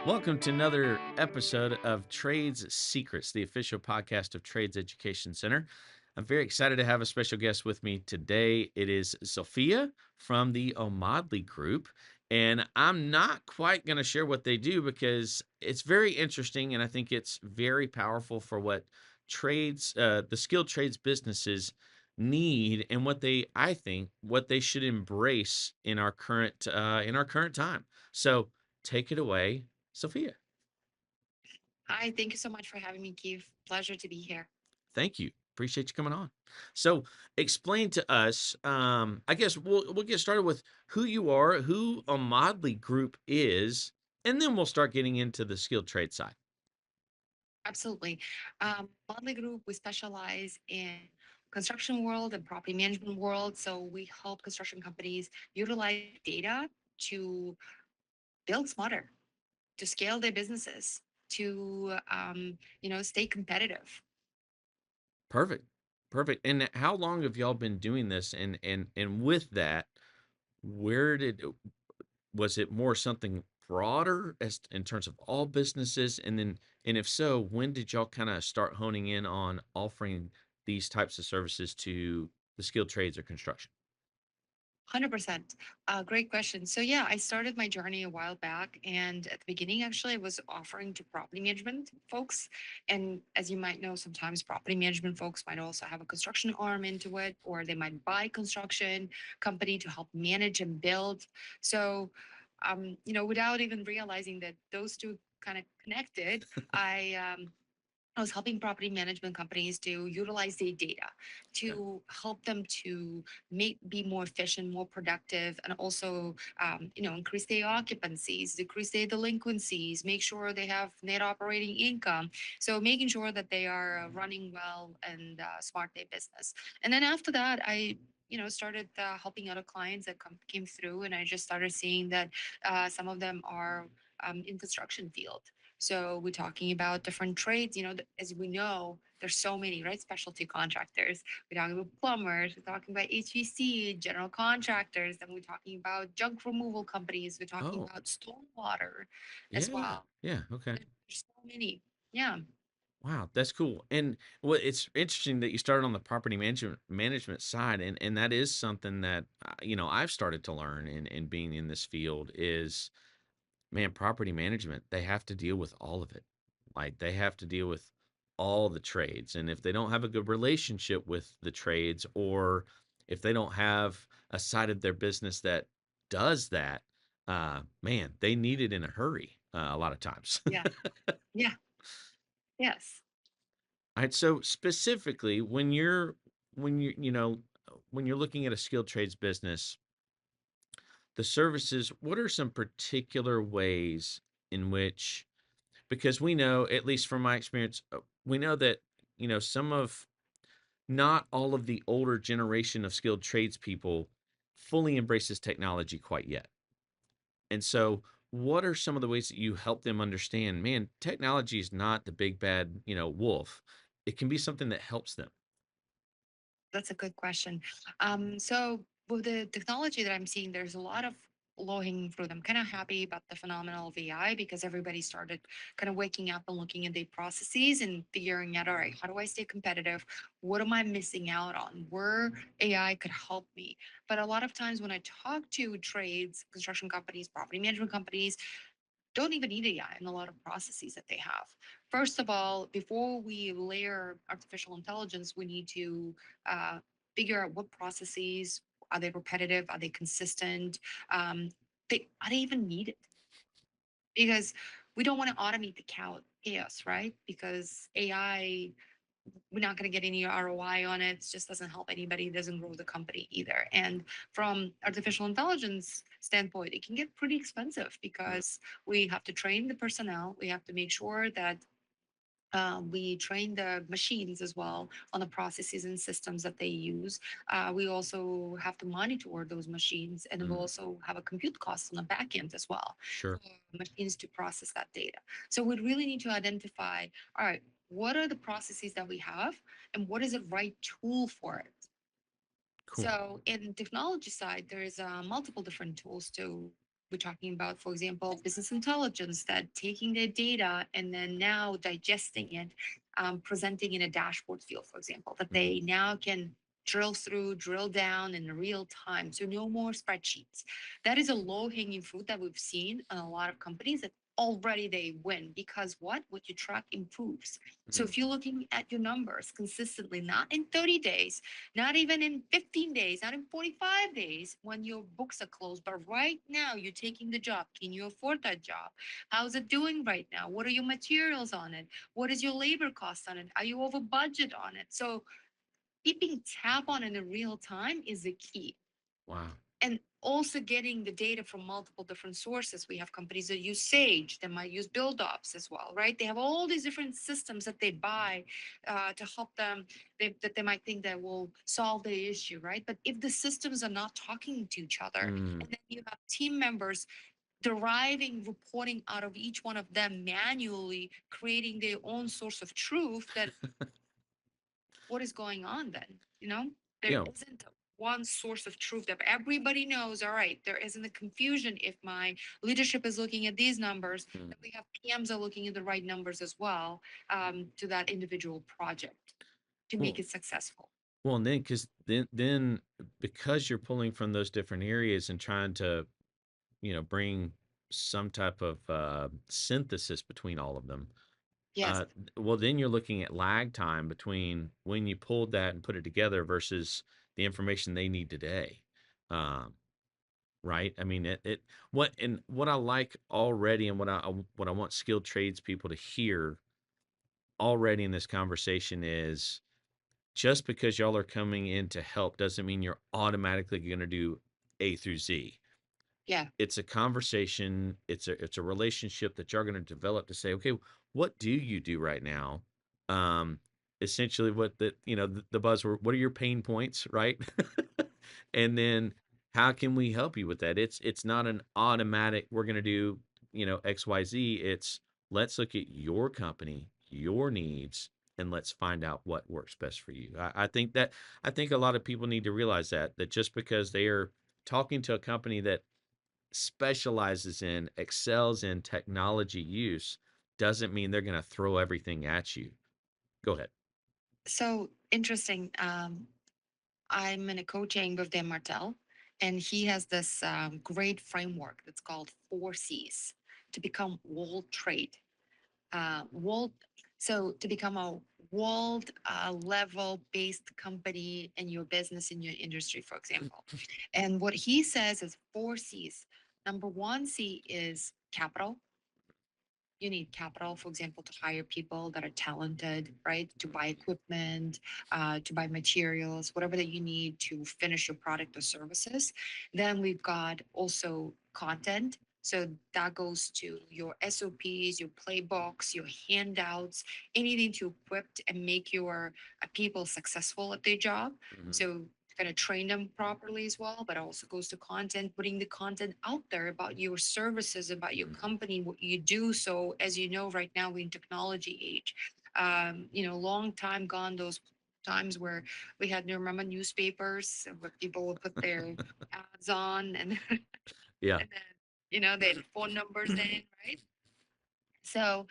Welcome to another episode of Trades Secrets, the official podcast of Trades Education Center. I'm very excited to have a special guest with me today. It is Zulfiya from the Omadli group. And I'm not quite going to share what they do because it's very interesting and I think it's very powerful for what the skilled trades businesses need and I think, what they should embrace in our current time. So take it away, Sophia. Hi, thank you so much for having me, Keith. Pleasure to be here. Thank you. Appreciate you coming on. So, explain to us. I guess we'll get started with who you are, who a Modley Group is, and then we'll start getting into the skilled trade side. Absolutely. Omadli Group, we specialize in construction world and property management world. So we help construction companies utilize data to build smarter, to scale their businesses, to stay competitive. Perfect, perfect. And how long have y'all been doing this? And with that, where did was it more something broader as in terms of all businesses? And if so, when did y'all kind of start honing in on offering these types of services to the skilled trades or construction? 100%. Great question. So, yeah, I started my journey a while back. And at the beginning, actually, I was offering to property management folks. And as you might know, sometimes property management folks might also have a construction arm into it, or they might buy construction company to help manage and build. So, without even realizing that those two kind of connected, I I was helping property management companies to utilize their data Okay. to help them to be more efficient, more productive, and also, increase their occupancies, decrease their delinquencies, make sure they have net operating income. So making sure that they are running well and smart their business. And then after that, I started helping other clients that came through, and I just started seeing that some of them are in construction field, so we're talking about different trades. As we know, there's so many, right? Specialty contractors. We're talking about plumbers. We're talking about HVC, general contractors. Then we're talking about junk removal companies. We're talking Oh, about stormwater as yeah. well. Yeah. Okay. There's so many. Yeah. Wow, that's cool. And well, it's interesting that you started on the property management side, and that is something that I've started to learn in being in this field is, man, property management, they have to deal with all of it. Like they have to deal with all the trades. And if they don't have a good relationship with the trades, or if they don't have a side of their business that does that, man, they need it in a hurry a lot of times. Yeah. Yeah. Yes. All right. So specifically, when you when you're looking at a skilled trades business, the services, what are some particular ways in which, because we know, at least from my experience, we know that some of not all of the older generation of skilled tradespeople fully embraces technology quite yet. And so, what are some of the ways that you help them understand, man, technology is not the big bad, wolf. It can be something that helps them. That's a good question. So with the technology that I'm seeing, there's a lot of low hanging fruit. I'm kind of happy about the phenomenon of AI because everybody started kind of waking up and looking at their processes and figuring out, all right, how do I stay competitive? What am I missing out on? Where AI could help me. But a lot of times when I talk to trades, construction companies, property management companies, don't even need AI in a lot of processes that they have. First of all, before we layer artificial intelligence, we need to uh, figure out what processes are they repetitive, are they consistent, um, are they even needed? Because we don't want to automate the chaos, right? Because AI, we're not going to get any ROI on it. It just doesn't help anybody. It doesn't grow the company either. And from artificial intelligence standpoint, it can get pretty expensive because we have to train the personnel. We have to make sure that we train the machines as well on the processes and systems that they use. We also have to monitor those machines, and we'll Mm, also have a compute cost on the back end as well sure. for machines to process that data. So we really need to identify, all right, what are the processes that we have, and what is the right tool for it? Cool. So in technology side, there's multiple different tools to We're talking about, for example, business intelligence, that taking their data and then now digesting it, presenting in a dashboard field, for example, that Mhm. they now can drill through, drill down in real time. So no more spreadsheets. That is a low hanging fruit that we've seen in a lot of companies that already they win because what you track improves. So Mhm. if you're looking at your numbers consistently, not in 30 days, not even in 15 days, not in 45 days when your books are closed, but right now you're taking the job. Can you afford that job? How's it doing right now? What are your materials on it? What is your labor cost on it? Are you over budget on it? So keeping tab on it in real time is the key. Wow. And also getting the data from multiple different sources. We have companies that use Sage, that might use build-ups as well, right? They have all these different systems that they buy to help them, that they might think that will solve the issue, right? But if the systems are not talking to each other, Mm. and then you have team members deriving reporting out of each one of them manually, creating their own source of truth, that what is going on then? There Yeah. isn't one source of truth that everybody knows. All right, there isn't a confusion if my leadership is looking at these numbers, Mm. that we have PMs are looking at the right numbers as well, to that individual project to make Well, it successful. well, and then because then because you're pulling from those different areas and trying to bring some type of synthesis between all of them. Yes. Well, then you're looking at lag time between when you pulled that and put it together versus the information they need today. Um, right? I mean, what I like already, and what I want skilled tradespeople to hear already in this conversation is just because y'all are coming in to help doesn't mean you're automatically going to do A through Z. Yeah. It's a conversation, it's a relationship that you're going to develop to say, okay, what do you do right now? um Essentially, what the buzzword, what are your pain points, right? And then how can we help you with that? It's not an automatic, we're going to do XYZ. It's, let's look at your company, your needs, and let's find out what works best for you. I think a lot of people need to realize that just because they are talking to a company that specializes in, excels in technology use, doesn't mean they're going to throw everything at you. Go ahead. So interesting. I'm in a coaching with Dan Martell, and he has this great framework that's called 4 C's to become world trade. World So to become a world level based company in your business, in your industry, for example. And what he says is 4 C's. Number 1 C is capital. You need capital, for example, to hire people that are talented, right? To buy equipment, to buy materials, whatever that you need to finish your product or services. Then we've got also content. So that goes to your SOPs, your playbooks, your handouts, anything to equip and make your people successful at their job. Mhm. So kind of train them properly as well, but it also goes to content, putting the content out there about your services, about your Mhm. company, what you do. So as you know, right now we're in technology age. Long time gone, those times where we had, you remember, newspapers where people would put their ads on, and Yeah. and then they had phone numbers in, right? So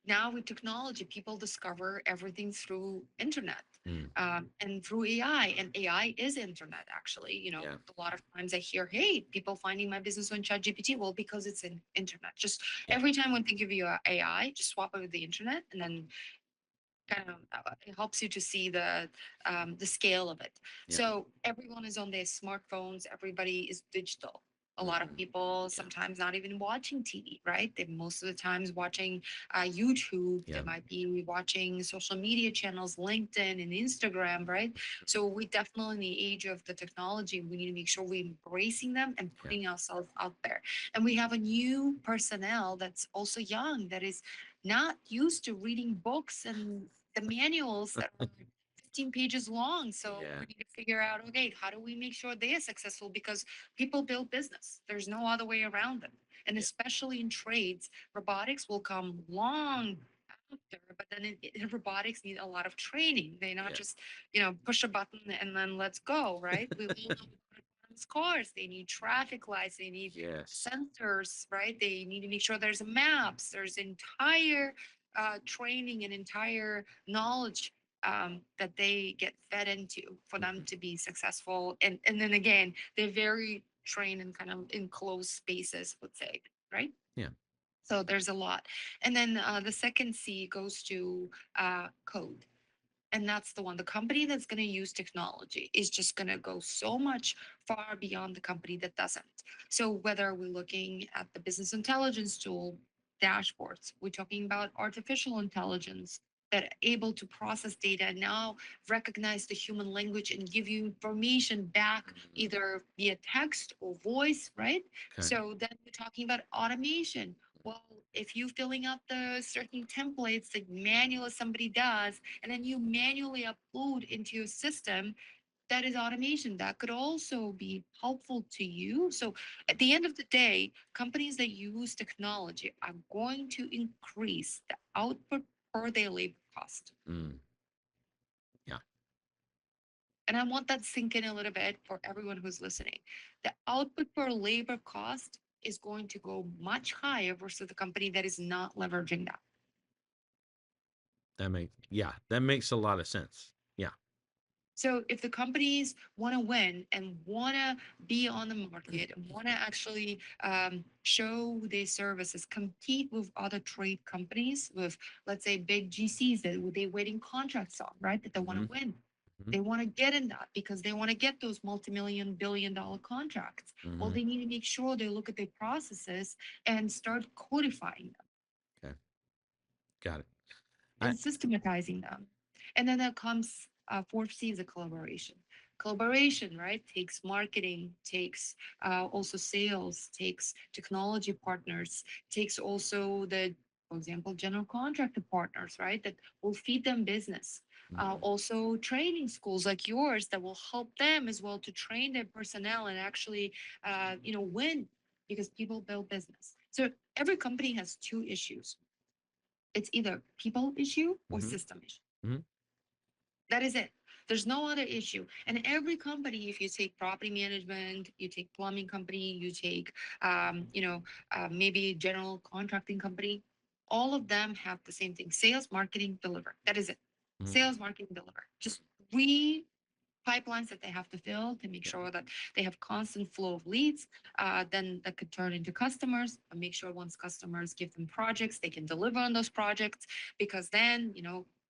now with technology, people discover everything through internet, Mm. and through AI. And AI is internet, actually. Yeah. A lot of times I hear, hey, people finding my business on ChatGPT. Well, because it's in internet. Just Yeah. every time when they give you a AI, just swap it with the internet, and then kind of it helps you to see the scale of it. Yeah. So everyone is on their smartphones. Everybody is digital. A lot of Mhm. people Yeah. sometimes not even watching TV, right? They most of the times watching YouTube. They Yeah. might be watching social media channels, LinkedIn and Instagram, right? So we definitely in the age of the technology, we need to make sure we're embracing them and Yeah. putting ourselves out there. And we have a new personnel that's also young, that is not used to reading books and the manuals that are 15 pages long. So Yeah. we need to figure out, okay, how do we make sure they are successful? Because people build business. There's no other way around it. And Yeah. especially in trades, robotics will come long after, but then robotics need a lot of training. They not Yeah. just, push a button and then let's go, right? We all know self-driving cars. They need traffic lights. They need Yes. sensors, right? They need to make sure there's maps. There's entire training and entire knowledge that they get fed into for them Mhm. to be successful. And then again, they're very trained in kind of enclosed spaces, let's say, right? Yeah. So there's a lot. And then the second C goes to code. And that's the one. The company that's going to use technology is just going to go so much far beyond the company that doesn't. So whether we're looking at the business intelligence tool dashboards, we're talking about artificial intelligence that are able to process data and now recognize the human language and give you information back Mhm. either via text or voice, right? Okay. So then we're talking about automation. Well, if you filling out the certain templates that manually somebody does, and then you manually upload into your system, that is automation that could also be helpful to you. So at the end of the day, companies that use technology are going to increase the output per their labor cost. Mm. Yeah. And I want that to sink in a little bit for everyone who's listening. The output per labor cost is going to go much higher versus the company that is not leveraging that. That makes a lot of sense. Yeah. So if the companies want to win and want to be on the market and want to actually show their services, compete with other trade companies, with let's say big GCs that they waiting contracts on, right? That they want Hmm. to win. Hmm. They want to get in that because they want to get those multi-million, billion-dollar contracts. Well, Hmm. they need to make sure they look at their processes and start codifying them Okay. Got it. I. and systematizing them. And then that comes fourth C is a collaboration. Collaboration, right, takes marketing, takes also sales, takes technology partners, takes also the, for example, general contractor partners, right, that will feed them business. Mhm. Also training schools like yours that will help them as well to train their personnel and actually, win because people build business. So every company has two issues. It's either people issue or Mhm. system issue. Mhm. That is it. There's no other issue. And every company, if you take property management, you take plumbing company, you take, maybe general contracting company, all of them have the same thing: sales, marketing, deliver. That is it. Mhm. Sales, marketing, deliver. Just three pipelines that they have to fill to make Yeah. sure that they have constant flow of leads. Then that could turn into customers. And make sure once customers give them projects, they can deliver on those projects because then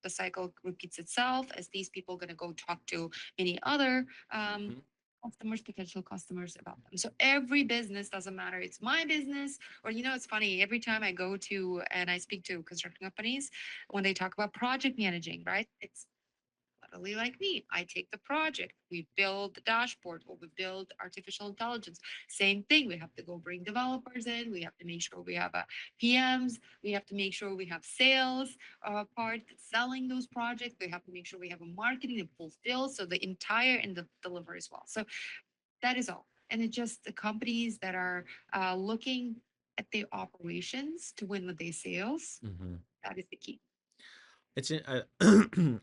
the cycle repeats itself as these people are going to go talk to many other Mhm. customers, potential customers about them. So every business doesn't matter. It's my business, or it's funny. Every time I go to and I speak to construction companies, when they talk about project managing, right? It's literally like me. I take the project, we build the dashboard, or we build artificial intelligence. Same thing. We have to go bring developers in. We have to make sure we have a PMs. We have to make sure we have sales part selling those projects. We have to make sure we have a marketing to fulfill. So the entire and the deliver as well. So that is all. And it's just the companies that are looking at their operations to win with their sales. Mhm. That is the key.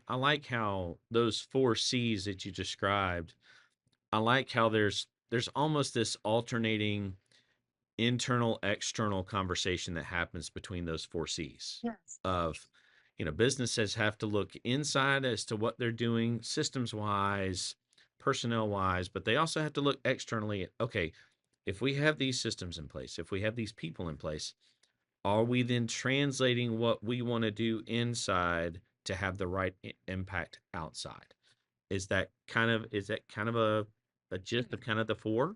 I like how those 4 C's that you described, I like how there's almost this alternating internal external conversation that happens between those 4 C's Yes. of businesses have to look inside as to what they're doing systems wise, personnel wise, but they also have to look externally at, okay, if we have these systems in place, if we have these people in place, are we then translating what we want to do inside to have the right impact outside? Is that kind of a gist of kind of the four?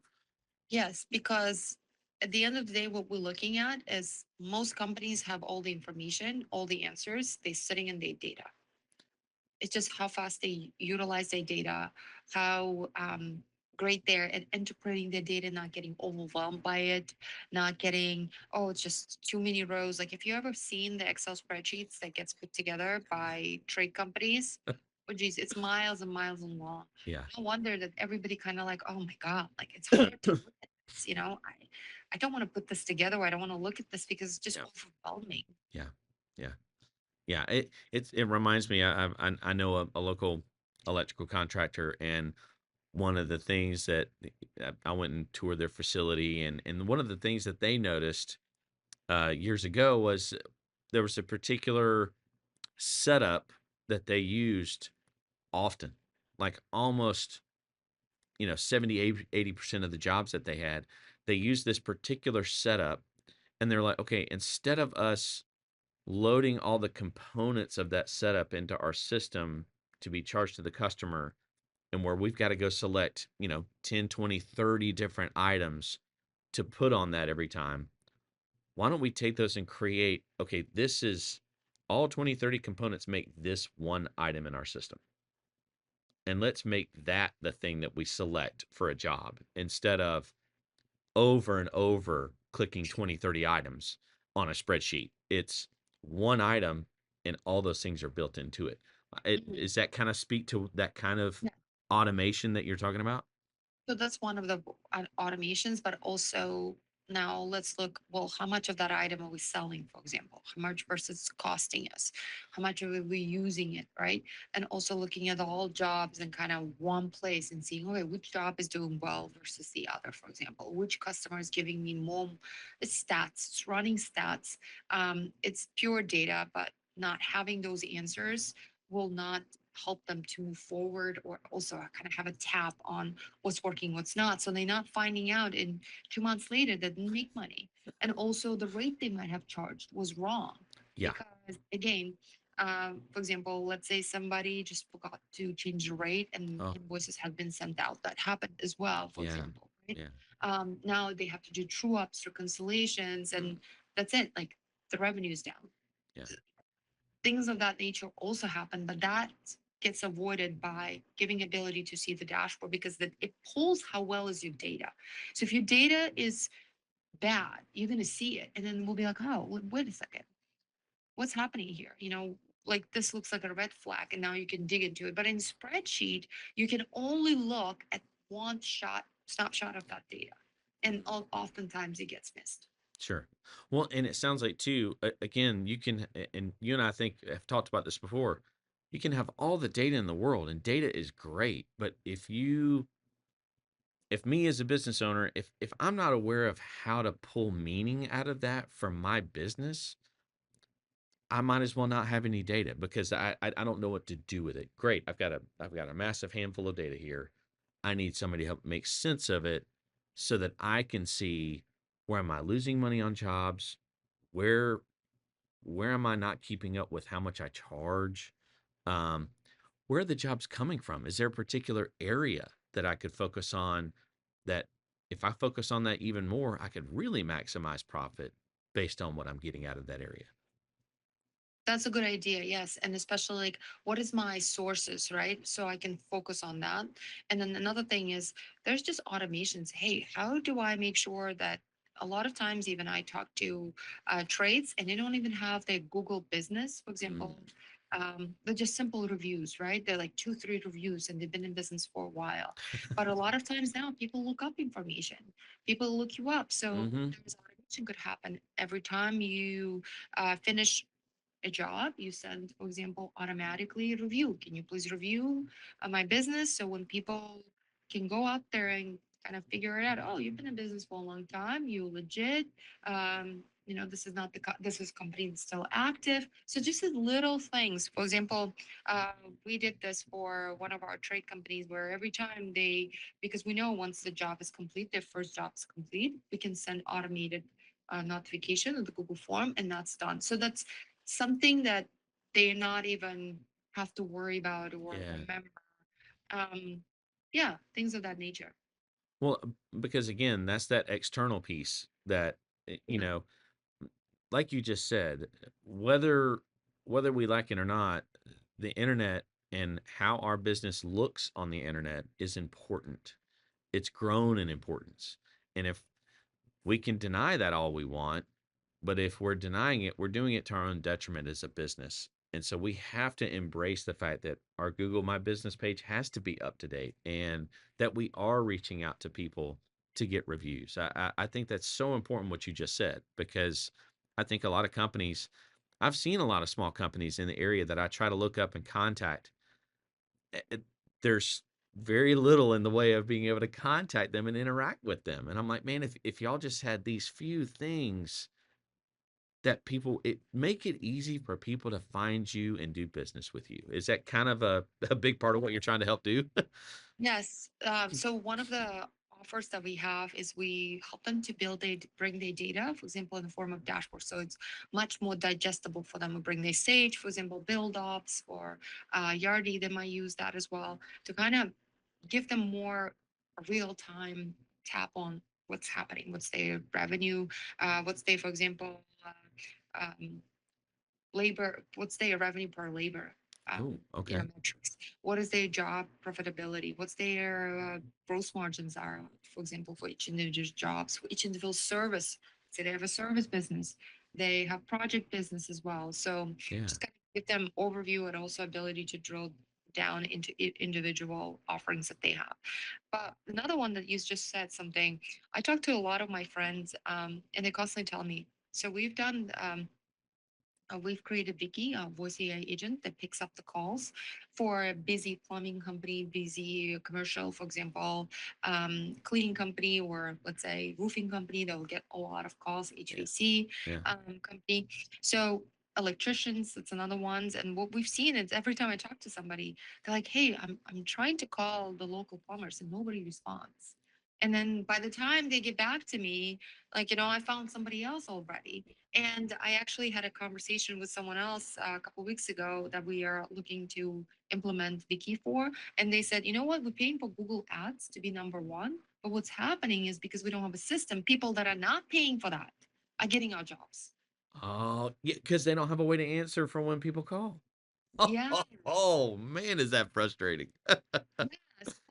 Yes, because at the end of the day, what we're looking at is most companies have all the information, all the answers, they're sitting in their data. It's just how fast they utilize their data, how great they're at interpreting their data, not getting overwhelmed by it, not getting, oh, it's just too many rows. Like if you ever seen the Excel spreadsheets that gets put together by trade companies, oh geez, it's miles and miles and long. Yeah. No wonder that everybody kind of like, oh my God, like it's hard to look at this, I don't want to put this together. I don't want to look at this because it's just Yeah. overwhelming. Yeah. Yeah. Yeah. It reminds me. I know a local electrical contractor, and one of the things that I went and toured their facility, and one of the things that they noticed years ago was there was a particular setup that they used often, like almost 70, 80% of the jobs that they had, they used this particular setup, and they're like, okay, instead of us loading all the components of that setup into our system to be charged to the customer, and where we've got to go select 10, 20, 30 different items to put on that every time, why don't we take those and create, okay, this is all 20, 30 components make this one item in our system, and let's make that the thing that we select for a job instead of over and over clicking 20, 30 items on a spreadsheet. It's one item and all those things are built into it. Mhm. Is that kind of speak to that kind of automation that you're talking about? So that's one of the automations, but also now let's look, well, how much of that item are we selling, for example? How much versus costing us? How much are we using it, right? And also looking at all jobs in kind of one place and seeing, okay, which job is doing well versus the other, for example, which customer is giving me more stats, it's running stats. It's pure data, but not having those answers will not help them to move forward or also kind of have a tap on what's working, what's not. So they're not finding out in 2 months later that didn't make money. And also the rate they might have charged was wrong. Yeah. Because again, for example, let's say somebody just forgot to change the rate and Oh, invoices have been sent out. That happened as well, for yeah. example, right? Yeah. Now they have to do true ups, reconciliations, and that's it. Like the revenue is down. Yeah. Things of that nature also happen, but that gets avoided by giving ability to see the dashboard because it pulls how well is your data. So if your data is bad, you're going to see it and then we'll be like, oh, wait a second, what's happening here, like this looks like a red flag, and now you can dig into it. But in spreadsheet you can only look at one shot snapshot of that data, and oftentimes it gets missed. Sure. Well, and it sounds like too, again, you can, and you and I think have talked about this before. You can have all the data in the world, and data is great. But if me as a business owner, if I'm not aware of how to pull meaning out of that for my business, I might as well not have any data because I don't know what to do with it. Great, I've got a massive handful of data here. I need somebody to help make sense of it so that I can see where am I losing money on jobs, where where am I not keeping up with how much I charge, um, where are the jobs coming from? Is there a particular area that I could focus on that if I focus on that even more, I could really maximize profit based on what I'm getting out of that area? That's a good idea, yes. And especially like what is my sources, right? So I can focus on that. And then another thing is there's just automations. Hey, how do I make sure that a lot of times even I talk to trades and they don't even have their Google business, for Mm. example. They're just simple reviews, right? They're like 2, 3 reviews and they've been in business for a while. But a lot of times now people look up information. People look you up. So Mm-hmm. there's automation could happen every time you finish a job, you send, for example, automatically review. Can you please review my business? So when people can go out there and kind of figure it out, oh, you've been in business for a long time, you legit. This is not this is company that's still active. So just the little things. For example, we did this for one of our trade companies where every time because we know once the job is complete, their first job is complete, we can send automated notification of the Google form, and that's done. So that's something that they not even have to worry about or Yeah. remember. Um, yeah, things of that nature. Well, because again, that's that external piece that, Yeah. like you just said, whether we like it or not, the internet and how our business looks on the internet is important. It's grown in importance. And if we can deny that all we want, but if we're denying it, we're doing it to our own detriment as a business. And so we have to embrace the fact that our Google My Business page has to be up to date and that we are reaching out to people to get reviews. I think that's so important what you just said, because I think a lot of companies, I've seen a lot of small companies in the area that I try to look up and contact. eh, eh, There's very little in the way of being able to contact them and interact with them. And I'm like, man, if y'all just had these few things that people it make it easy for people to find you and do business with you. Is that kind of a big part of what you're trying to help do? Yes. So one of the offers that we have is we help them to bring their data, for example, in the form of dashboard. So it's much more digestible for them. We bring their Sage, for example, build ops or Yardi. They might use that as well to kind of give them more real time tap on what's happening, what's their revenue, what's their, for example, labor, what's their revenue per labor, Oh, okay. metrics, what is their job profitability, what's their gross margins are, for example, for each individual jobs, for each individual service. Say they have a service business, they have project business as well. So Yeah. just kind of give them overview and also ability to drill down into individual offerings that they have. But another one that you just said something, I talk to a lot of my friends, and they constantly tell me, so we've done we've created Vicky, a voice AI agent that picks up the calls for a busy plumbing company, busy commercial, for example, cleaning company, or let's say roofing company that will get a lot of calls, Yeah. HVAC Yeah. company. So electricians, that's another ones. And what we've seen is every time I talk to somebody, they're like, hey, I'm trying to call the local plumbers and nobody responds. And then by the time they get back to me, like, I found somebody else already. And I actually had a conversation with someone else a couple weeks ago that we are looking to implement Wiki for. And they said, you know what, we're paying for Google Ads to be number one. But what's happening is because we don't have a system, people that are not paying for that are getting our jobs. Oh, yeah, because they don't have a way to answer for when people call. Yeah. Oh, man, is that frustrating. Yeah.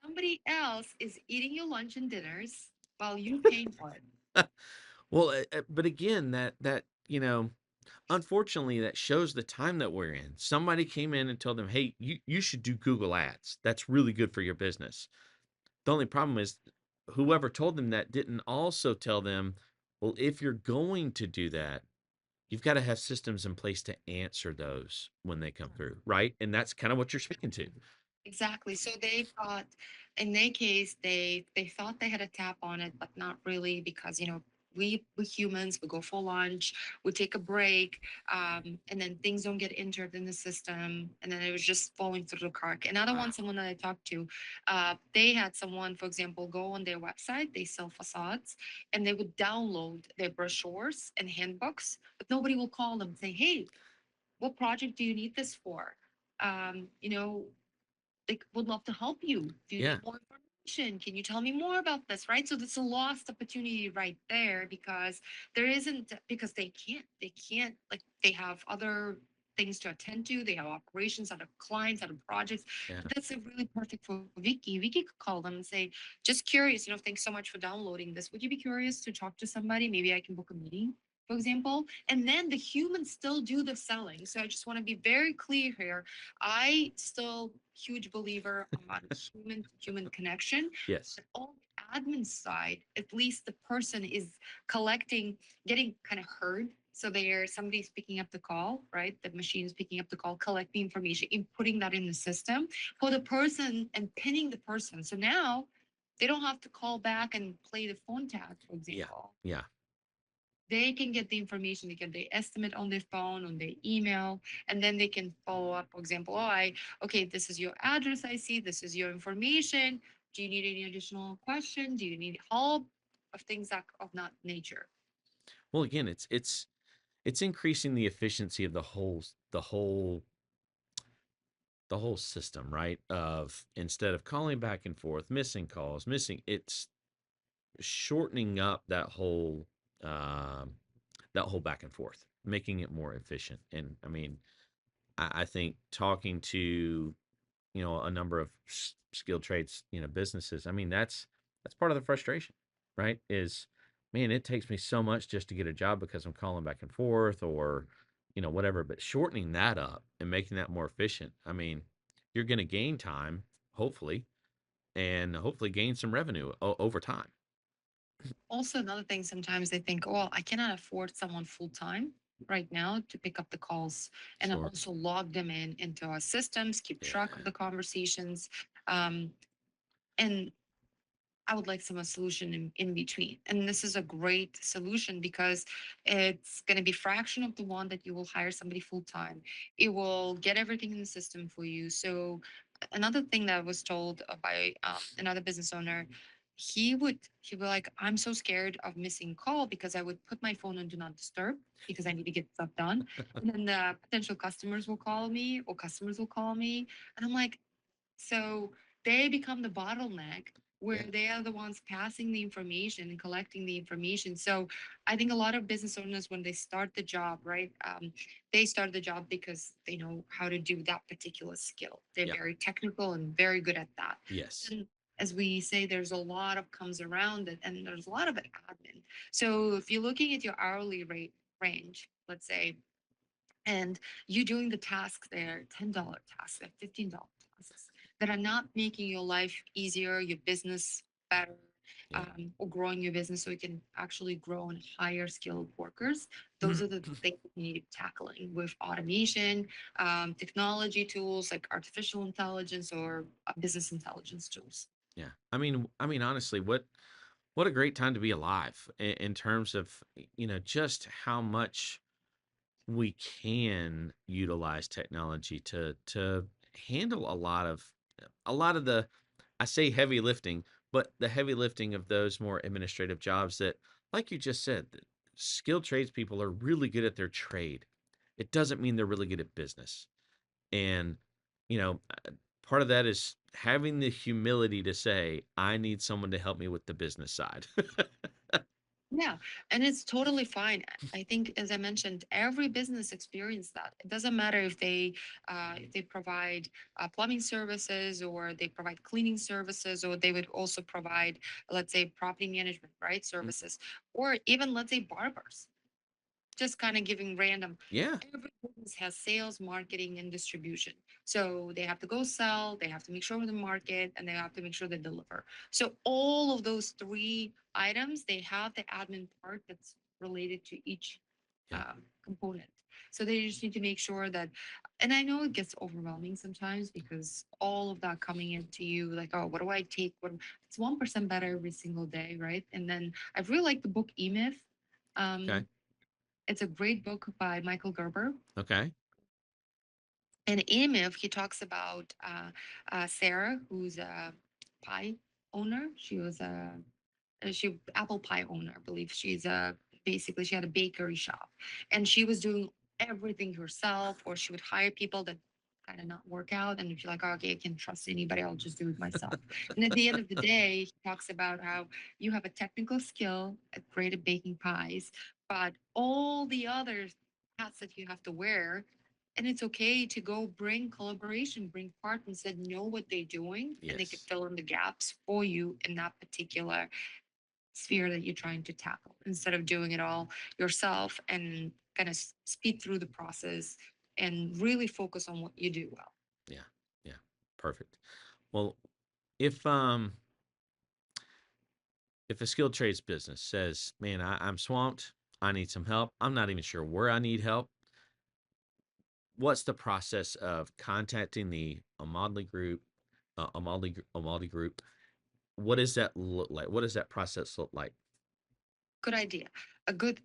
Somebody else is eating your lunch and dinners while you paying for it. Well, but again, unfortunately, that shows the time that we're in. Somebody came in and told them, "Hey, you should do Google Ads. That's really good for your business." The only problem is whoever told them that didn't also tell them, "Well, if you're going to do that, you've got to have systems in place to answer those when they come through, right?" And that's kind of what you're speaking to. Exactly. So they thought, in their case, they thought they had a tap on it, but not really because we humans, we go for lunch, we take a break, and then things don't get entered in the system, and then it was just falling through the crack. Another Wow. one, someone that I talked to, they had someone, for example, go on their website, they sell facades, and they would download their brochures and handbooks, but nobody will call them and say, hey, what project do you need this for? Um, you know, like would love to help you. Do you Yeah. need more information? Can you tell me more about this? Right. So that's a lost opportunity right there because there isn't because they can't like they have other things to attend to. They have operations, other clients, other projects. Yeah. But that's a really perfect for Vicky. Vicky could call them and say, just curious, thanks so much for downloading this. Would you be curious to talk to somebody? Maybe I can book a meeting, for example. And then the humans still do the selling. So I just want to be very clear here. I still huge believer on human to human connection. Yes. But on the admin side, at least the person is collecting, getting kind of heard. So somebody's picking up the call, right? The machine is picking up the call, collecting information, inputting that in the system for the person and pinning the person. So now they don't have to call back and play the phone tag, for Yeah. example. Yeah. They can get the information, they get the estimate on their phone, on their email, and then they can follow up. For example, okay, this is your address, I see, this is your information. Do you need any additional question? Do you need help? Of things of not nature. Well, again, it's increasing the efficiency of the whole system, right? Of instead of calling back and forth, missing calls, it's shortening up um, that whole back and forth, making it more efficient. And I mean, I think talking to a number of skilled trades businesses. I mean, that's part of the frustration, right? Is man, it takes me so much just to get a job because I'm calling back and forth or whatever. But shortening that up and making that more efficient. I mean, you're going to gain time, hopefully, and hopefully gain some revenue over time. Also, another thing, sometimes they think, oh, I cannot afford someone full time right now to pick up the calls and Sure. also log them into our systems, keep track Yeah. of the conversations. Um, And I would like some solution in between. And this is a great solution because it's going to be fraction of the one that you will hire somebody full time. It will get everything in the system for you. So another thing that I was told by another business owner, he would like, I'm so scared of missing call because I would put my phone on do not disturb because I need to get stuff done. And then the potential customers will call me or customers will call me. And I'm like, so they become the bottleneck where Yeah. they are the ones passing the information and collecting the information. So I think a lot of business owners, when they start the job, right, they start the job because they know how to do that particular skill. They're Yeah. very technical and very good at that. Yes. And as we say, there's a lot of comes around it, and there's a lot of admin. So if you're looking at your hourly rate range, let's say, and you doing the tasks there, $10 tasks, like $15 tasks that are not making your life easier, your business better, Yeah. or growing your business so you can actually grow and hire skilled workers. Those are the things you need tackling with automation, technology tools like artificial intelligence or business intelligence tools. Yeah. I mean, honestly, what a great time to be alive in terms of, just how much we can utilize technology to handle a lot of the, I say heavy lifting, but the heavy lifting of those more administrative jobs that, like you just said, that skilled tradespeople are really good at their trade. It doesn't mean they're really good at business. And, you know, uh, part of that is having the humility to say, I need someone to help me with the business side. Yeah, and it's totally fine. I think, as I mentioned, every business experience that. It doesn't matter if they provide plumbing services or they provide cleaning services or they would also provide, let's say, property management, right, Mm, services, or even let's say barbers, just kind of giving random. yeah. Every business has sales, marketing, and distribution. So they have to go sell, they have to make sure of the market, and they have to make sure they deliver. So all of those three items, they have the admin part that's related to each Yeah. component. So they just need to make sure that, and I know it gets overwhelming sometimes because all of that coming into you, like, oh, what do I take? What it's 1% better every single day, right? And then I really like the book E Myth. Okay. Um, it's a great book by Michael Gerber. Okay. And in Myth, he talks about Sarah, who's a pie owner. She was she apple pie owner, I believe. She's basically she had a bakery shop, and she was doing everything herself, or she would hire people that kind of not work out, and if you're like, oh, okay, I can trust anybody, I'll just do it myself. And at the end of the day, he talks about how you have a technical skill at great at baking pies, but all the other hats that you have to wear. And it's okay to go bring collaboration, bring partners that know what they're doing and they can Yes. fill in the gaps for you in that particular sphere that you're trying to tackle instead of doing it all yourself and kind of speed through the process and really focus on what you do well. Yeah. Yeah. Perfect. Well, if a skilled trades business says, "Man, I'm swamped. I need some help. I'm not even sure where I need help." What's the process of contacting the Omadli group, Omadli group? What does that look like? What does that process look like? Good idea. A good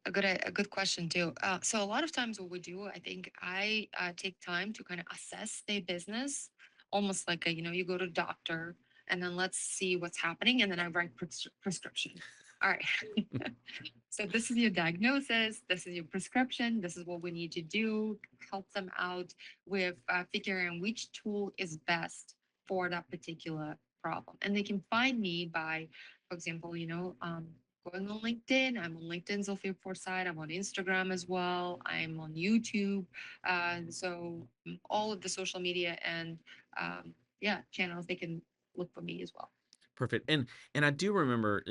question too. So a lot of times what we do, I think I take time to kind of assess their business, almost like a, you go to doctor and then let's see what's happening and then I write prescription. All right. So this is your diagnosis, this is your prescription, this is what we need to do, help them out with figuring which tool is best for that particular problem. And they can find me by, for example, going on LinkedIn. I'm on LinkedIn, Zulfiya Forsythe. I'm on Instagram as well. I'm on YouTube. So all of the social media and yeah, channels, they can look for me as well. Perfect. And I do remember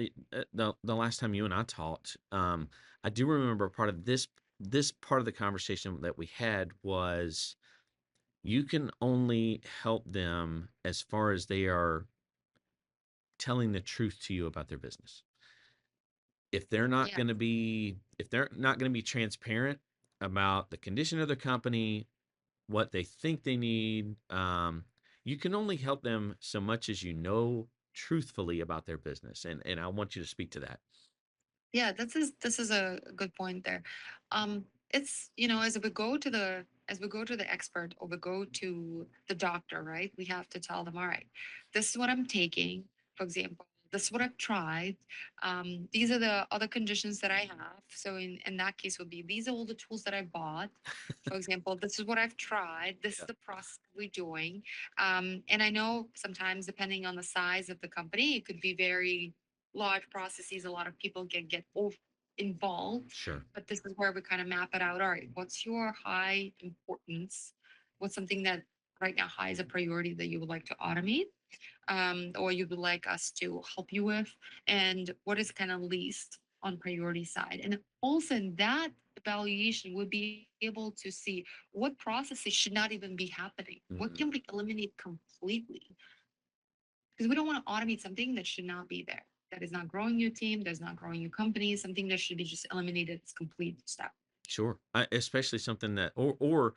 the last time you and I talked. I do remember part of this part of the conversation that we had was you can only help them as far as they are telling the truth to you about their business. Yeah. If they're not going to be transparent about the condition of their company, what they think they need, you can only help them so much as you know truthfully about their business, and I want you to speak to that. Yeah, this is a good point there. It's, as we go to the expert, or we go to the doctor, right? We have to tell them, all right, this is what I'm taking. For example, this is what I've tried. These are the other conditions that I have. So in that case, would be, these are all the tools that I bought. For example, this is what I've tried. This is Yeah. the process we're doing. And I know sometimes, depending on the size of the company, it could be very large processes. A lot of people can get involved, Sure. but this is where we kind of map it out. All right, what's your high importance? What's something that right now high is a priority that you would like to automate, or you would like us to help you with? And what is kind of least on priority side? And also in that evaluation, we'll be able to see what processes should not even be happening. What Mhm. can we eliminate completely? Because we don't want to automate something that should not be there, that is not growing your team, that's not growing your company, something that should be just eliminated its complete step. Sure. Especially something that, or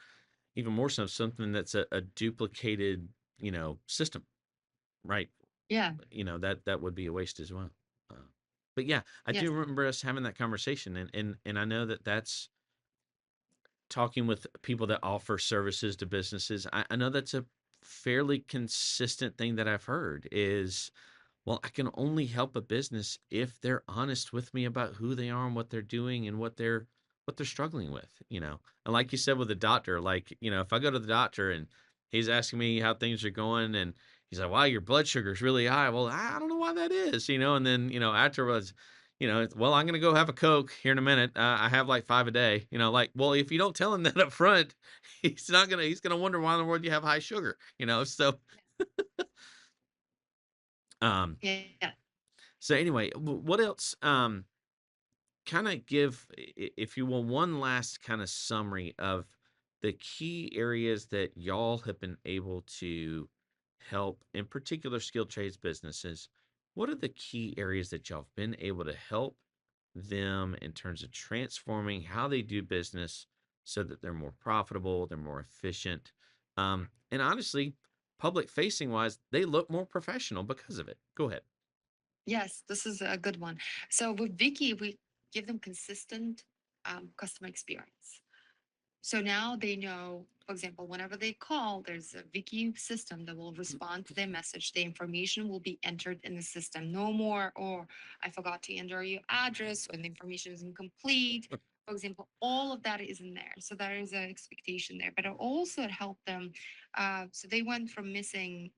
even more so, something that's a duplicated, system, right? Yeah. That would be a waste as well. Uh, but yeah, I Yes. do remember us having that conversation, and I know that that's talking with people that offer services to businesses. I know that's a fairly consistent thing that I've heard is, well, I can only help a business if they're honest with me about who they are and what they're doing and what they're struggling with, And like you said with the doctor, like, if I go to the doctor and he's asking me how things are going and he's like, "Wow, your blood sugar is really high." Well, I don't know why that is, and then, afterwards, well, I'm going to go have a Coke here in a minute. I have like 5 a day, like, well, if you don't tell him that up front, he's going to wonder why in the world you have high sugar, So, um, Yeah. Yeah. so anyway, what else? Kind of give, if you will, one last kind of summary of the key areas that y'all have been able to help, in particular, skilled trades businesses. What are the key areas that y'all have been able to help them in terms of transforming how they do business so that they're more profitable, they're more efficient, and honestly, public facing wise, they look more professional because of it? Go ahead. Yes, this is a good one. So with Vicky, we give them consistent customer experience. So now they know, for example, whenever they call, there's a Wiki system that will respond to their message. The information will be entered in the system. No more, or I forgot to enter your address, or the information is incomplete. For example, all of that is in there. So there is an expectation there. But it also helped them. So they went from missing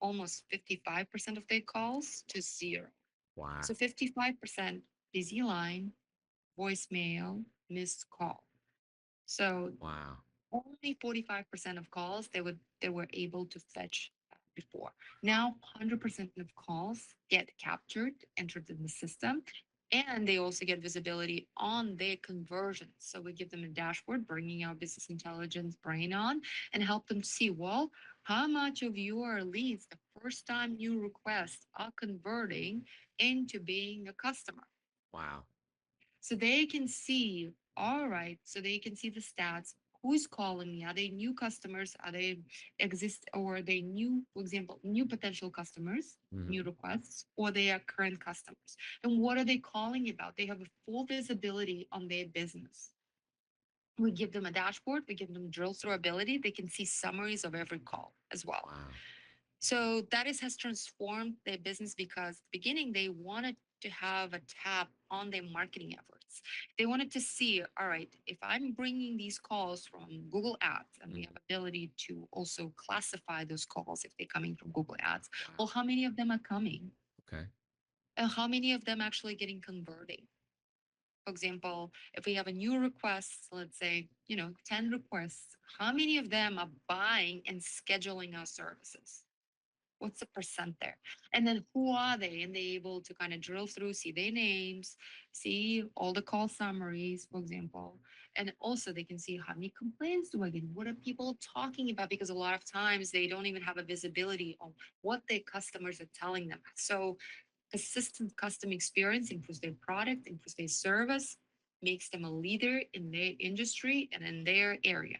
almost 55% of their calls to zero. Wow. So 55% busy line, voicemail, missed call. So Wow. only 45% of calls they were able to fetch before. Now 100% of calls get captured, entered in the system, and they also get visibility on their conversions. So we give them a dashboard, bringing our business intelligence brain on, and help them see, well, how much of your leads, the first time new requests, are converting into being a customer. Wow. So they can see, all right, so they can see the stats. Who's calling me? Are they new customers? Are they exist, or are they new, for example, new potential customers, new Mhm. requests, or they are current customers? And what are they calling about? They have a full visibility on their business. We give them a dashboard, we give them drill through ability. They can see summaries of every call as well. Wow. So that has transformed their business, because at the beginning they wanted to have a tab on their marketing efforts. They wanted to see, all right, if I'm bringing these calls from Google Ads, and we have Mhm. ability to also classify those calls if they're coming from Google Ads, well, Wow. how many of them are coming? Okay. And how many of them actually getting converting? For example, if we have a new request, let's say, 10 requests, how many of them are buying and scheduling our services? What's the percent there? And then who are they? And they able to kind of drill through, see their names, see all the call summaries, for example. And also they can see, how many complaints do I get? What are people talking about? Because a lot of times they don't even have a visibility on what their customers are telling them. So consistent custom experience improves their product, improves their service, makes them a leader in their industry and in their area.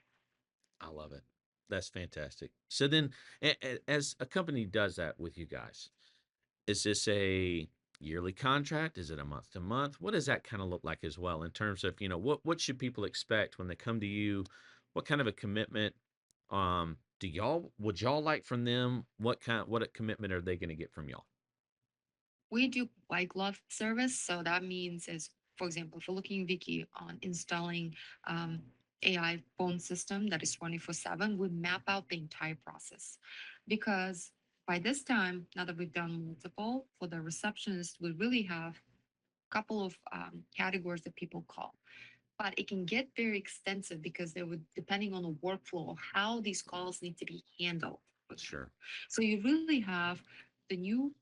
I love it. That's fantastic. So then, as a company does that with you guys, Is this a yearly contract? Is it a month to month? What does that kind of look like as well in terms of, what should people expect when they come to you? What kind of a commitment do y'all would y'all like from them? What a commitment are they going to get from y'all? We do white glove service. So that means is, for example, if you're looking, Vicky, on installing um, AI phone system that is 24/7, we map out the entire process. Because by this time, now that we've done multiple, for the receptionist, we really have a couple of categories that people call. But it can get very extensive because they would, depending on the workflow, how these calls need to be handled, for Sure. example. So you really have the new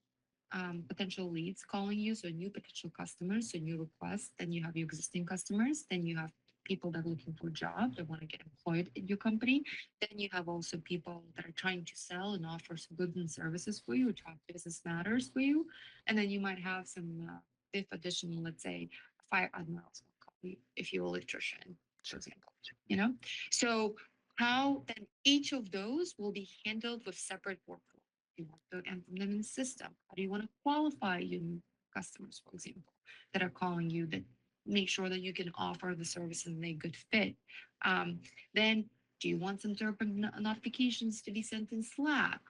potential leads calling you, so new potential customers, so new requests. Then you have your existing customers. Then you have people that are looking for a job, that want to get employed in your company. Then you have also people that are trying to sell and offer some goods and services for you, talk business matters for you. And then you might have some fifth additional, let's say, fire, I don't know, if you're an electrician, for Sure. example, you know? So how then each of those will be handled with separate workflow. You want to implement them in the system? How do you want to qualify your new customers, for example, that are calling you, that make sure that you can offer the service and they good fit? Um, then do you want some type of notifications to be sent in Slack,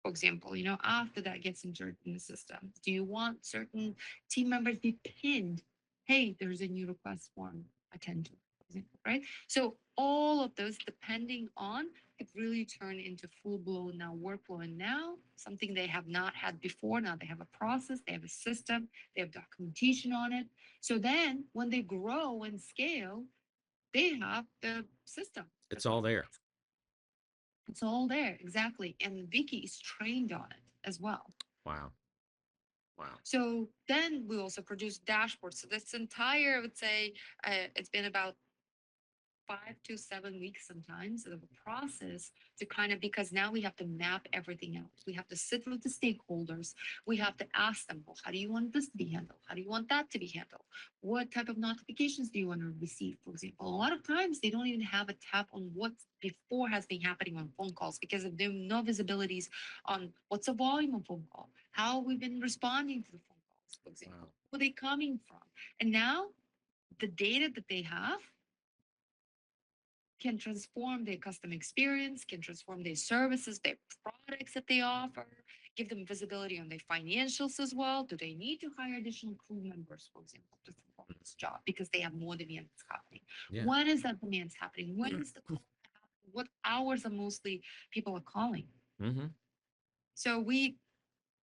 for example, after that gets inserted in the system? Do you want certain team members be pinned? Hey, there's a new request form, attend to, for example, right? So all of those, depending on, it really turn into full blown now workflow. And now something they have not had before. Now they have a process, they have a system, they have documentation on it. So then when they grow and scale, they have the system that It's they all can. there. It's all there, exactly. And Vicky is trained on it as well. Wow. Wow. So then we also produce dashboards. So this entire, I would say, it's been about 5 to 7 weeks sometimes of a process to kind of, because now we have to map everything out. We have to sit with the stakeholders. We have to ask them, well, how do you want this to be handled? How do you want that to be handled? What type of notifications do you want to receive? For example, a lot of times they don't even have a tap on what before has been happening on phone calls because of there no visibilities on what's the volume of phone call, how we've been responding to the phone calls, for example, Wow. where they coming from. And now the data that they have can transform their customer experience, can transform their services, their products that they offer, give them visibility on their financials as well. Do they need to hire additional crew members, for example, to perform Mm. this job because they have more demand that's happening? Yeah. When is that demand happening? When is the call happening? What hours are mostly people are calling? Mm-hmm. So we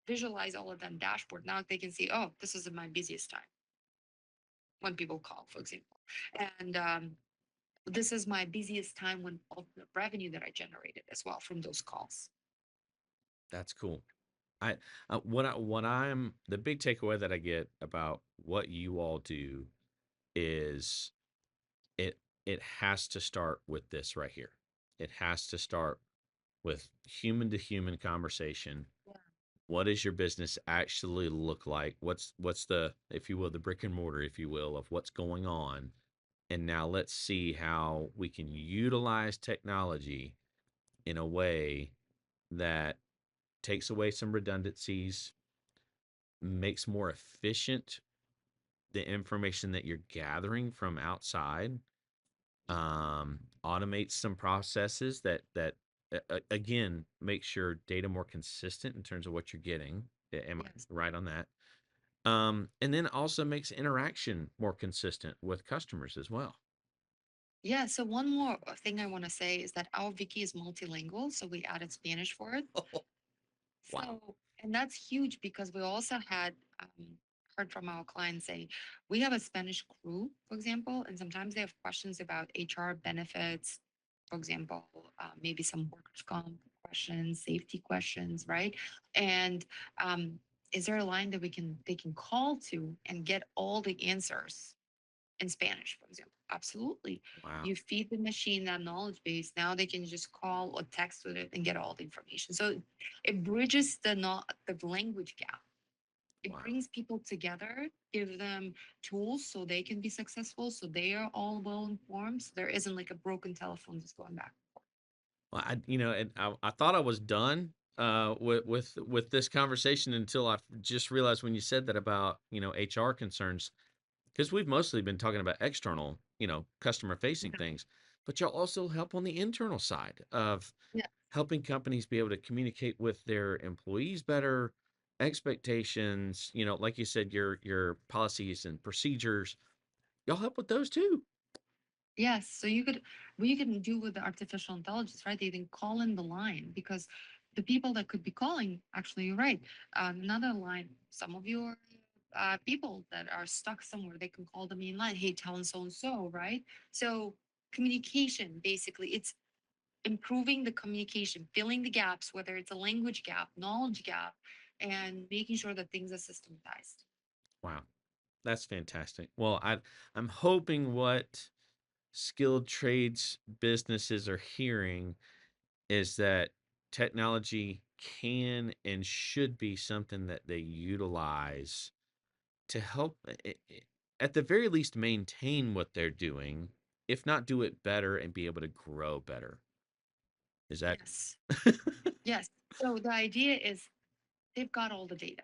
visualize all of that dashboard. Now they can see, oh, this is my busiest time when people call, for example. And this is my busiest time when of the revenue that I generated as well from those calls. That's cool. I what I'm the big takeaway that I get about what you all do is it it has to start with this right here. It has to start with human to human conversation. Yeah. What does your business actually look like? What's the, if you will, the brick and mortar, if you will, of what's going on? And now let's see how we can utilize technology in a way that takes away some redundancies, makes more efficient the information that you're gathering from outside, automates some processes again makes your data more consistent in terms of what you're getting. Am I Yes. right on that? And then also makes interaction more consistent with customers as well. Yeah. So one more thing I want to say is that our wiki is multilingual, so we added Spanish for it. Wow. So, and that's huge because we also had heard from our clients say we have a Spanish crew, for example, and sometimes they have questions about HR benefits, for example, maybe some workers' comp questions, safety questions, right? And um, is there a line that we can they can call to and get all the answers in Spanish, for example? Absolutely. Wow. You feed the machine that knowledge base. Now they can just call or text with it and get all the information. So it bridges the not the language gap. It Wow. brings people together, give them tools so they can be successful, so they are all well informed. So there isn't like a broken telephone just going back. Well, and I thought I was done, with this conversation until I just realized when you said that about HR concerns, because we've mostly been talking about external, customer facing Mhm. things, but y'all also help on the internal side of Yeah. helping companies be able to communicate with their employees better, expectations, like you said, your policies and procedures. Y'all help with those too. Yes, so what you can do with the artificial intelligence, right? They can call in the line because the people that could be calling, actually, you're right. Another line, some of your people that are stuck somewhere, they can call the main line. Hey, tell so and so, right? So communication, basically, it's improving the communication, filling the gaps, whether it's a language gap, knowledge gap, and making sure that things are systematized. Wow, that's fantastic. Well, I'm hoping what skilled trades businesses are hearing is that technology can and should be something that they utilize to help, at the very least, maintain what they're doing, if not do it better and be able to grow better. Is that? Yes. Yes. So the idea is they've got all the data.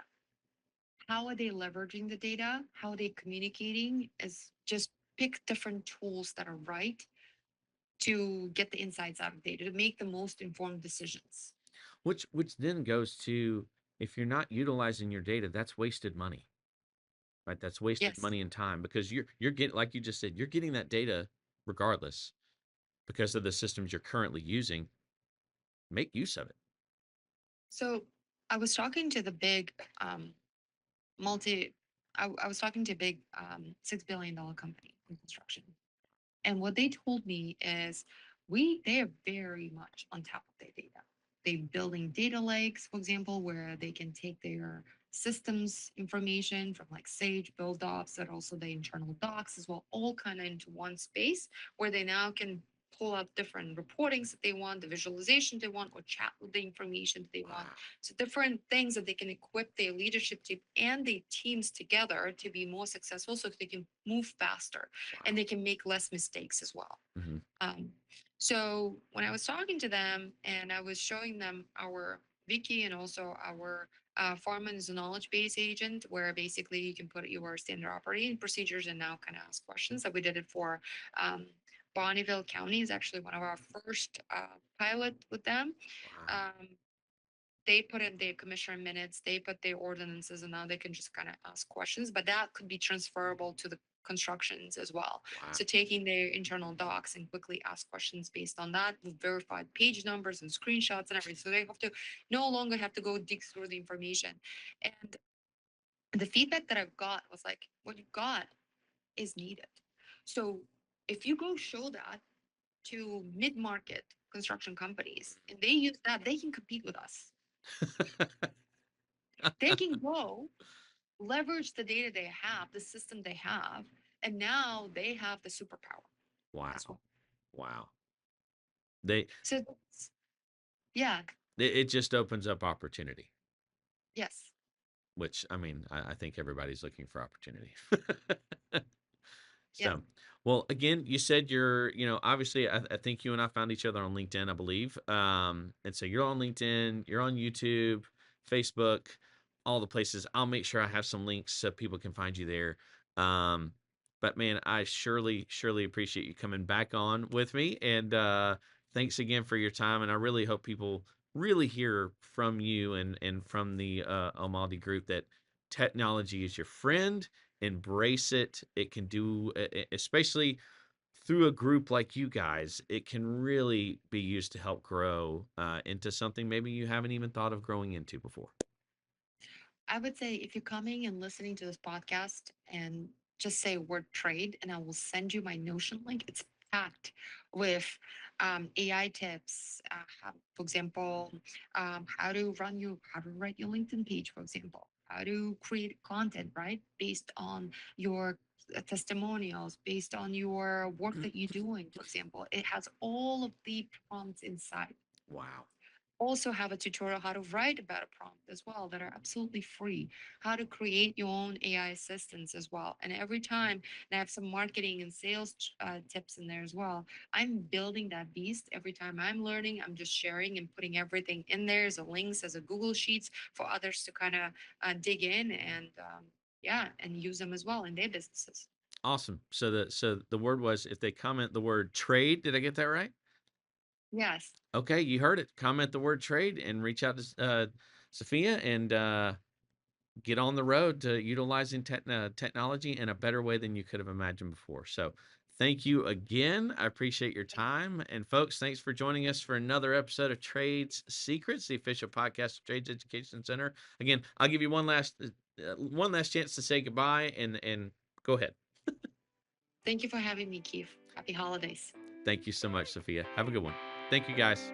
How are they leveraging the data? How are they communicating? Is just pick different tools that are right to get the insights out of data to make the most informed decisions. Which then goes to, if you're not utilizing your data, that's wasted money, right? That's wasted Yes. money and time because you're getting, like you just said, you're getting that data regardless because of the systems you're currently using. Make use of it. So I was talking to the big multi, I was talking to a big $6 billion company in construction. And what they told me is they are very much on top of their data. They're building data lakes, for example, where they can take their systems information from like Sage, Build Ops, and also the internal docs as well, all kind of into one space where they now can pull up different reportings that they want, the visualization they want, or chat with the information that they want. Wow. So different things that they can equip their leadership team and their teams together to be more successful so they can move faster and Wow. they can make less mistakes as well. Hmm. Um, so when I was talking to them and I was showing them our wiki and also our Foreman's knowledge base agent, where basically you can put your standard operating procedures and now kind of ask questions. That we did it for um, Bonneville County is actually one of our first pilot with them. Wow. Um, they put in their commissioner minutes, they put their ordinances, and now they can just kind of ask questions. But that could be transferable to the constructions as well. Wow. So taking their internal docs and quickly ask questions based on that with verified page numbers and screenshots and everything. So they have to no longer have to go dig through the information. And the feedback that I've got was like, what you got is needed. So if you go show that to mid-market construction companies and they use that, they can compete with us. They can go leverage the data they have, the system they have, and now they have the superpower as Wow. well. Wow. They So yeah, it just opens up opportunity, yes, which I mean, I think everybody's looking for opportunity. yes, So, well, again, you said you're, obviously, I think you and I found each other on LinkedIn, I believe. And so you're on LinkedIn, you're on YouTube, Facebook, all the places. I'll make sure I have some links so people can find you there. Um, but man, I surely appreciate you coming back on with me. And thanks again for your time. And I really hope people really hear from you and from the Omaldi group that technology is your friend. Embrace it. It can do, especially through a group like you guys, it can really be used to help grow into something maybe you haven't even thought of growing into before. I would say if you're coming and listening to this podcast and just say word trade, and I will send you my Notion link. It's packed with AI tips. For example, how to write your LinkedIn page, for example, how to create content, right, based on your testimonials, based on your work that you're doing. For example, it has all of the prompts inside. Wow. also have a tutorial how to write a better prompt as well that are absolutely free, how to create your own AI assistants as well. And every time, and I have some marketing and sales tips in there as well. I'm building that beast every time I'm learning. I'm just sharing and putting everything in there as a links, as a Google Sheets for others to kind of dig in and yeah, and use them as well in their businesses. Awesome. So the word was, if they comment the word trade, did I get that right? Yes. Okay, you heard it. Comment the word trade and reach out to Sophia and get on the road to utilizing technology in a better way than you could have imagined before. So, thank you again. I appreciate your time. And, folks, thanks for joining us for another episode of Trades Secrets, the official podcast of Trades Education Center. Again, I'll give you one last chance to say goodbye and go ahead. Thank you for having me, Keith. Happy holidays. Thank you so much, Sophia. Have a good one. Thank you, guys.